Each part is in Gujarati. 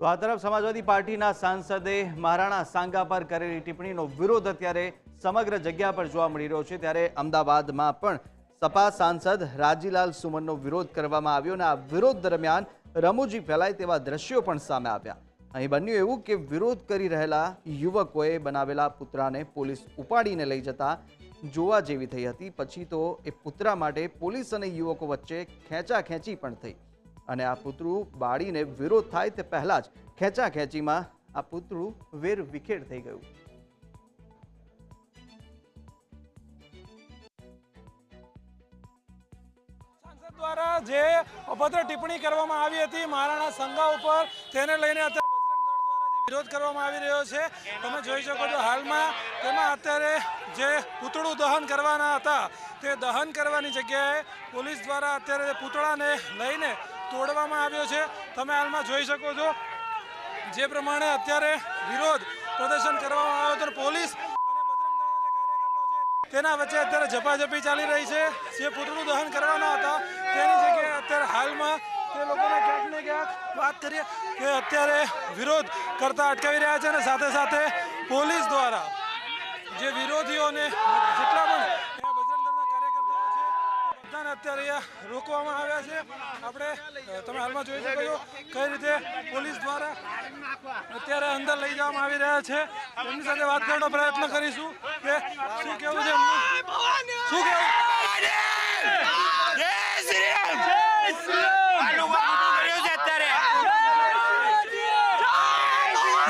તો આ તરફ સમાજવાદી પાર્ટીના સાંસદે મહારાણા સાંગા પર કરેલી ટિપ્પણીનો વિરોધ અત્યારે સમગ્ર જગ્યા પર જોવા મળી રહ્યો છે। ત્યારે અમદાવાદમાં પણ સપા સાંસદ રાજીલાલ સુમનનો વિરોધ કરવામાં આવ્યો અને આ વિરોધ દરમિયાન રમૂજી ફેલાય તેવા દ્રશ્યો પણ સામે આવ્યા। અહીં બન્યું એવું કે વિરોધ કરી રહેલા યુવકોએ બનાવેલા પુતળાને પોલીસ ઉપાડીને લઈ જતા જોવા જેવી થઈ હતી। પછી તો એ પુતળા માટે પોલીસ અને યુવકો વચ્ચે ખેંચાખેંચી પણ થઈ અને આ પુતળું બાળીને વિરોધ થાય તે પહેલા જ ખેંચાખેંચીમાં આ પુતળું વેર વિખેર થઈ ગયું। સાંસદ દ્વારા જે અભદ્ર ટિપ્પણી કરવામાં આવી હતી મહારાણા સંઘા ઉપર, તેને લઈને અત્યારે બજરંગ દળ દ્વારા જે વિરોધ કરવામાં આવી રહ્યો છે, તમે જોઈ શકો છો હાલમાં તેમાં અત્યારે જે પૂતળું દહન કરવાના હતા તે દહન કરવાની જગ્યાએ પોલીસ દ્વારા અત્યારે પૂતળાને લઈને તોડવામાં આવ્યો છે। તમે હાલમાં જોઈ શકો છો જે પ્રમાણે અત્યારે વિરોધ પ્રદર્શન કરવામાં આવ્યો હતો, પોલીસ અને બજરંગ દળના જે કાર્યકર્તાઓ છે તેના વચ્ચે અત્યારે ઝપાઝપી ચાલી રહી છે। જે પૂતળું દહન કરવાના હતા તેની જગ્યાએ અત્યારે હાલમાં તે લોકોને ક્યાંક ને ક્યાંક વાત કરીએ કે અત્યારે વિરોધ કરતા અટકાવી રહ્યા છે અને સાથે સાથે પોલીસ દ્વારા જે વિરોધીઓને જેટલા પણ બજરંગ દળના કાર્યકર્તાઓ છે બધાને અત્યારે અહીંયા રોકવામાં આવ્યા છે। આપણે તમે હાલમાં જોઈ શકો છો કઈ રીતે પોલીસ દ્વારા અત્યારે અંદર લઈ જવામાં આવી રહ્યા છે। એમની સાથે વાત કરવાનો પ્રયત્ન કરીશું કે શું કેવું છે, શું કેવું?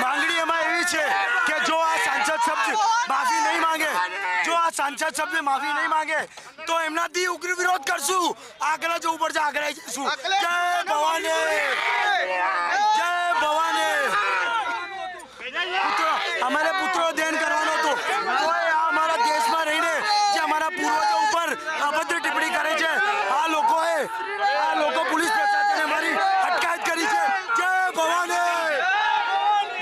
માંગણી એમાં એવી છે કે જો આ સાંસદ શબ્દ માફી નહીં માંગે, જો આ સાંસદ શબ્દ માફી નહીં માંગે તો એમનાથી ઉગ્ર વિરોધ કરશું। આગળ જવું પડશે, આગળ આવી જઈશું। જય ભવાની, જય ભવાની। અમારે પુત્રો દેન કરવાનો હતો, તો અમારા દેશમાં રહીને જે અમારા પૂર્વજો ઉપર અભદ્ર ટિપ્પણી કરે છે, આ લોકો પોલીસ પ્રશાસને અમારી અટકાયત કરી છે। જય ભવાની।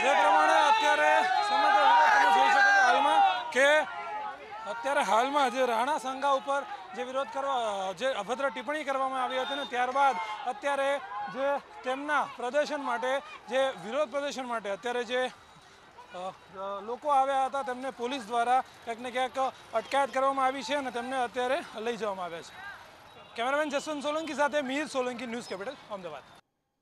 જે પ્રમાણે અત્યારે સમગ્ર તમે જોઈ શકો છો હાલમાં કે અત્યારે હાલમાં જે રાણા સંઘા ઉપર જે વિરોધ કરવા જે અભદ્ર ટિપ્પણી કરવામાં આવી હતી ને ત્યારબાદ અત્યારે જે તેમના પ્રદર્શન માટે જે વિરોધ પ્રદર્શન માટે અત્યારે જે લોકો આવ્યા હતા તેમને પોલીસ દ્વારા ક્યાંક ને ક્યાંક અટકાયત કરવામાં આવી છે અને તેમને અત્યારે લઈ જવામાં આવ્યા છે। કેમેરામેન જસવંત સોલંકી સાથે મિહિર સોલંકી, ન્યૂઝ કેપિટલ, અમદાવાદ।